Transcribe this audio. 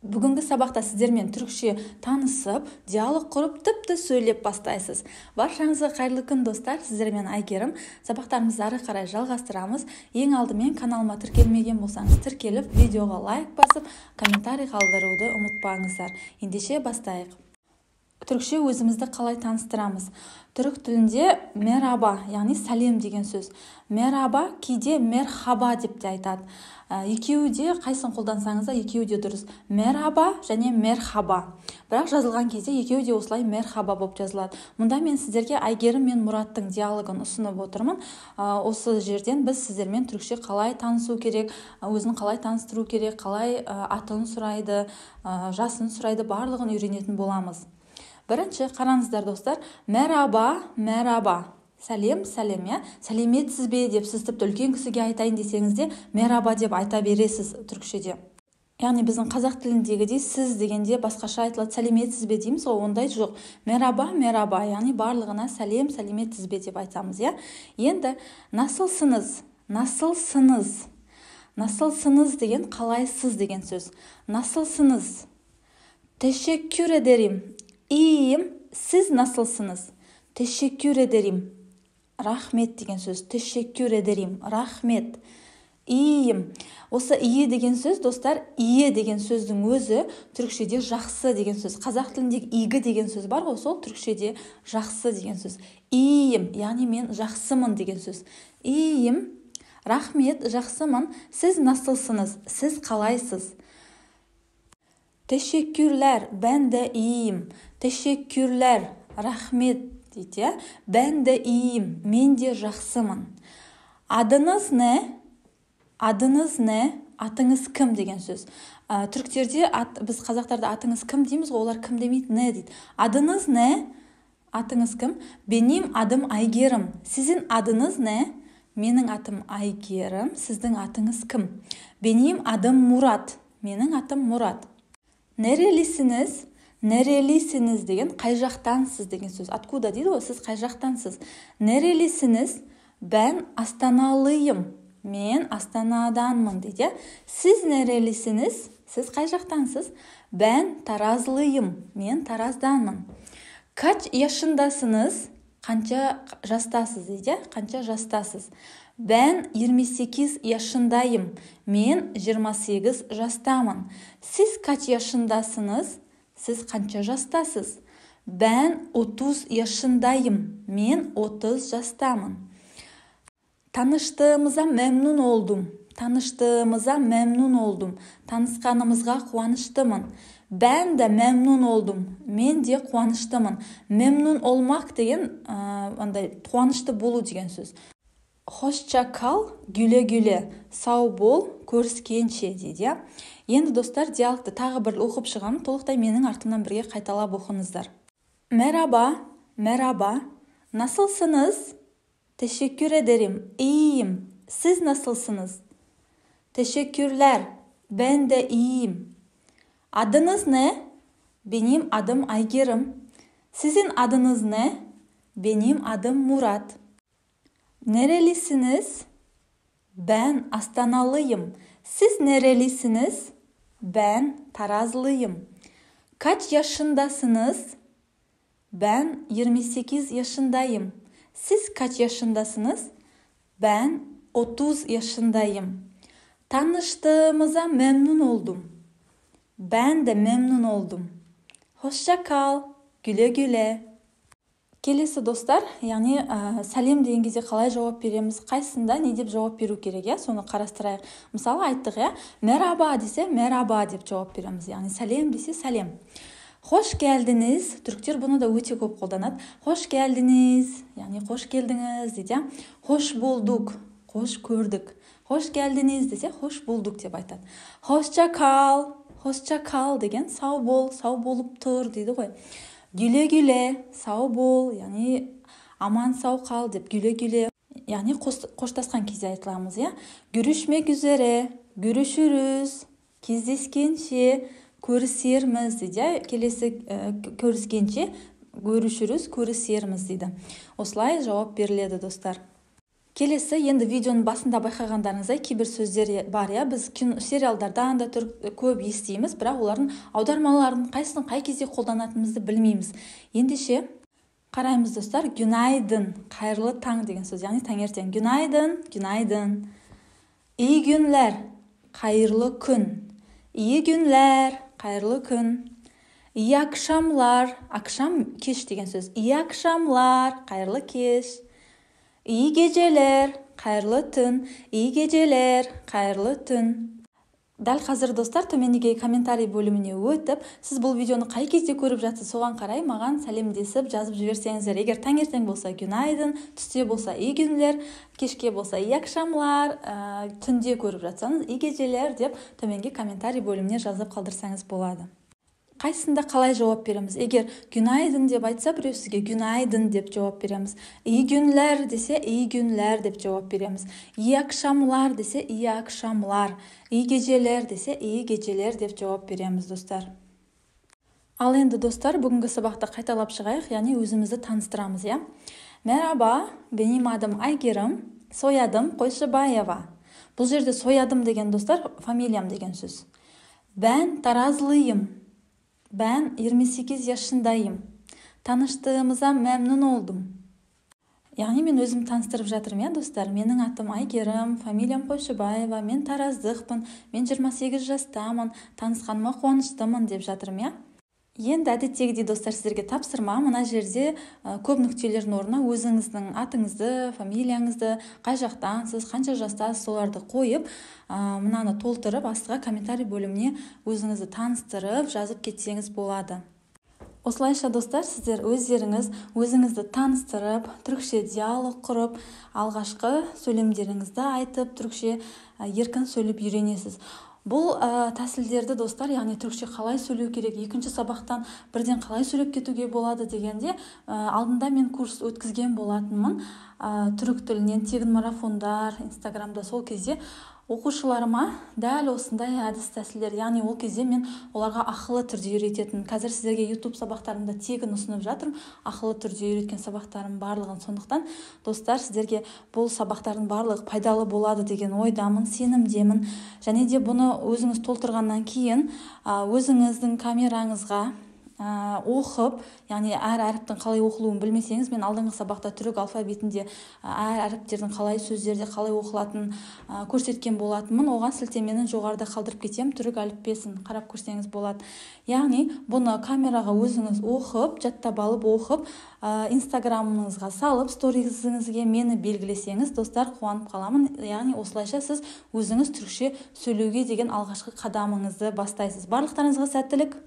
Бүгінгі сабақта сіздермен түркше танысып, диалог құрып, тіпті сөйлеп бастайсыз. Баршаңызға қайырлы күн достар, сіздермен Айгерім. Сабақтарымызды ары қарай жалғастырамыз. Ең алдымен каналыма тіркелмеген болсаңыз, тіркеліп, видеоға лайк басып, комментарий қалдыруды ұмытпаңыздар. Ендеше бастайық. Түркше өзімізді қалай таныстырамыз? Түрік тілінде мераба, яғни сәлем деген сөз. Мераба кейде мерхаба деп те айтады. Екеуі де қайсын қолдансаңыз да екеуі де дұрыс. Мераба және мерхаба. Бірақ жазылған кезде екеуі де осылай мерхаба болып жазылады. Мұнда мен сіздерге Айгерім мен Мұраттың диалогын ұсынып отырмын. Осы жерден біз сіздермен түркше қалай танысу керек, өзін қалай таныстыру керек, қалай атын сұрайды, жасын сұрайды, барлығын үйренетін боламыз. Бірінші, қараңыздар достар, мераба, мераба. Сәлем, сәлем, я. Сәлеметсіз бе деп сіз тіпті үлкен кісіге айтайын десеңіз де, мераба деп айта бересіз түркшеде. Яғни біздің қазақ тіліндегідей сіз дегенде басқаша айтылады, сәлеметсіз бе дейміз ғой, ондай жоқ. Мераба, мераба, яғни барлығына сәлем, сәлеметсіз бе деп айтамыз, я. Енді насылсыныз, насылсыныз. Насылсыныз деген қалайсыз деген сөз. Насылсыныз. Teşekkür ederim. İyiyim, siz nasılsınız? Teşekkür ederim. Rahmet деген сөз. Teşekkür ederim. Rahmet. İyiyim. Осы ие деген сөз, достар, ие деген сөздің өзі түркшеде жақсы деген сөз. Қазақ тіліндегі игі деген сөз бар ғой, сол түркшеде жақсы деген сөз. İyiyim, яғни мен жақсымын деген сөз. İyiyim. Rahmet, жақсымын. Siz nasılsınız? Siz қалайсыз? Teşekkürler, ben de iyiyim. Teşekkürler, rahmet дейді. Ben de iyiyim, мен де жақсымын. Adınız ne? Adınız ne? Атыңыз кім деген сөз. Түріктерде біз қазақтарда атыңыз кім дейміз ғой, олар кім демейді, не дейді. Adınız ne? Атыңыз кім? Benim adım Айгерім. Sizin adınız ne? Менің атым Айгерім. Сіздің атыңыз кім? Benim adım Мұрат. Менің атым Мұрат. Nerelisiniz? Nerelisiniz деген қай жақтансыз деген сөз. Откуда дейді ғой, сіз қай жақтансыз? Nerelisiniz? Ben Астаналıyım. Мен Астанаданмын дейді. Siz nerelisiniz? Сіз қай жақтансыз? Ben Tarazlıyım. Мен Таразданмын. Kaç yaşındasınız? Қанша жастасыз дейді. Қанша жастасыз? Ben 28 yaşındayım. Мен 28 жастамын. Siz kaç yaşındasınız? Siz қанша жастасыз? Ben 30 yaşındayım. Мен 30 жастамын. Tanıştığımıza memnun oldum. Tanıştığımıza memnun oldum. Tanışқанымызға қуаныштымын. Ben de memnun oldum. Мен де қуаныштымын. Memnun olmak деген қуанышты болу деген сөз. Hoşça kal, güle güle, сау бол, көріскенше дейді. Енді достар, диалогты тағы бір оқып шығамын, толықтай менің артымнан бірге қайталап оқыңыздар. Merhaba, merhaba. Nasılsınız? Teşekkür ederim. İyiyim. Siz nasılsınız? Teşekkürler. Ben de iyiyim. Adınız ne? Benim adım Aygerім. Sizin adınız ne? Benim adım Murat. Nerelisiniz? Ben Astanalıyım. Siz nerelisiniz? Ben Tarazlıyım. Kaç yaşındasınız? Ben 28 yaşındayım. Siz kaç yaşındasınız? Ben 30 yaşındayım. Tanıştığımıza memnun oldum. Ben de memnun oldum. Hoşça kal. Güle güle. Келесі достар, яғни сәлем деген кезде қалай жауап береміз, қайсында не деп жауап беру керек, я, соны қарастырайық. Мысалы айттық, я, мераба десе мераба деп жауап береміз, яғни сәлем десе сәлем. Хош келдіңіз, түріктер бұны да өте көп қолданады. Хош келдіңіз, яғни қош келдіңіз дейді. Хош болдық, қош көрдік. Хош келдіңіз десе хош болдық деп айтады. Hoşça kal деген сау бол, сау болып тұр дейді ғой. Güle güle, сау бол, яғни аман сау қал деп güle güle, яғни қоштасқан кезде айтыламыз, я. Görüşmek üzere, görüşürüz, кездескенше, көрісерміз дейді. Келесі көріскенше, görüşürüz, көрісерміз дейді. Осылай жауап беріледі достар. Келесі, енді видеоның басында байқағандарыңыздай кейбір сөздер бар, біз сериалдардан да көп естиміз, бірақ олардың аудармаларын қайсысын қай кезде қолданатынымызды білмейміз. Ендеше қараймыз достар. Günaydın, қайырлы таң деген сөз, яғни таңертең. Günaydın, günaydın. İyi günler, қайырлы күн. İyi günler, қайырлы күн. İyi akşamlar, akşam kеш деген сөз. İyi akşamlar, қайырлы кеш. İyi geceler, қайырлы түн. İyi geceler, қайырлы түн. Дәл қазір достар, төмендегі комментарий бөліміне өтіп, сіз бұл видеоны қай кезде көріп жатсыз, соған қарай маған сәлемдесіп жазып жіберсеңіздер. Егер таңертең болса günaydın, түсте болса iyi günler, кешке болса iyi akşamlar, түнде көріп жатсаңыз iyi geceler деп төменгі комментарий бөліміне жазып қалдырсаңыз болады. Қайсында қалай жауап береміз? Егер günaydın деп айтса, біреу сізге günaydın деп жауап береміз. İyi günler десе, iyi günler деп жауап береміз. İyi akşamlar десе, iyi akşamlar. İyi geceler десе, iyi geceler деп жауап береміз, достар. Ал енді, достар, бүгінгі сабақты қайталап шығайық, яғни өзімізді таныстырамыз, Merhaba, benim adım Айгерім, soyadım Қойшыбаева. Бұл жерде soyadım деген, достар, фамилиям деген сөз. Ben Tarazlıyım. Ben 28 yaşındayım. Tanıştığımıza memnun oldum. Яғни мен өзім таныстырып жатырмын, достар. Менің атым Айгерім, фамилиям Қойшыбаева, мен тараздықпын, мен 28 жастамын, танысқаныма қуаныштымын деп жатырмын, Енді әдеттегідей, достар, сіздерге тапсырма. Мына жерде көп нүктелердің орнына өзіңіздің атыңызды, фамилияңызды, қай жақтансыз, қанша жастасыз, соларды қойып, мынаны толтырып, астыға комментарий бөліміне өзіңізді таныстырып, жазып кетсеңіз болады. Осылайша, достар, сіздер өздеріңіз өзіңізді таныстырып, түрікше диалог құрып, алғашқы сөйлемдеріңізді айтып, түрікше еркін сөйлеп үйренесіз. Бұл тәсілдерді, достар, яғни түрікше қалай сөйлеу керек, екінші сабақтан бірден қалай сөйлеп кетуге болады дегенде, алдында мен курс өткізген болатынмын. Түрік тілінен тегін марафондар, Инстаграмда, сол кезде оқушыларыма дәл осындай әдіс тәсілдер, яғни ол кезде мен оларға ақылы түрде үйрететін. Қазір сіздерге YouTube сабақтарымда тегін ұсынып жатырмын, ақылы түрде үйреткен сабақтарым барлығын. Сондықтан, достар, сіздерге бұл сабақтардың барлығы пайдалы болады деген ойдамын, сенімдемін. Және де бұны өзіңіз толтырғаннан кейін өзіңіздің камераңызға оқып, яғни әр әріптің қалай оқылуын білмесеңіз, мен алдыңғы сабақта түрік алфавитінде әр әріптердің қалай, сөздерде қалай оқылатынын көрсеткен болатынмын. Оған сілтемені жоғарыда қалдырып кетем, түрік әліппесін қарап көрсеңіз болады. Яғни бұны камераға өзіңіз оқып, жаттап алып оқып, инстаграмыңызға салып, сторизіңізге мені белгілесеңіз, достар, қуанып қаламын. Яғни осылайша сіз өзіңіз түрікше сөйлеуге деген алғашқы қадамыңызды бастайсыз. Барлықтарыңызға сәттілік.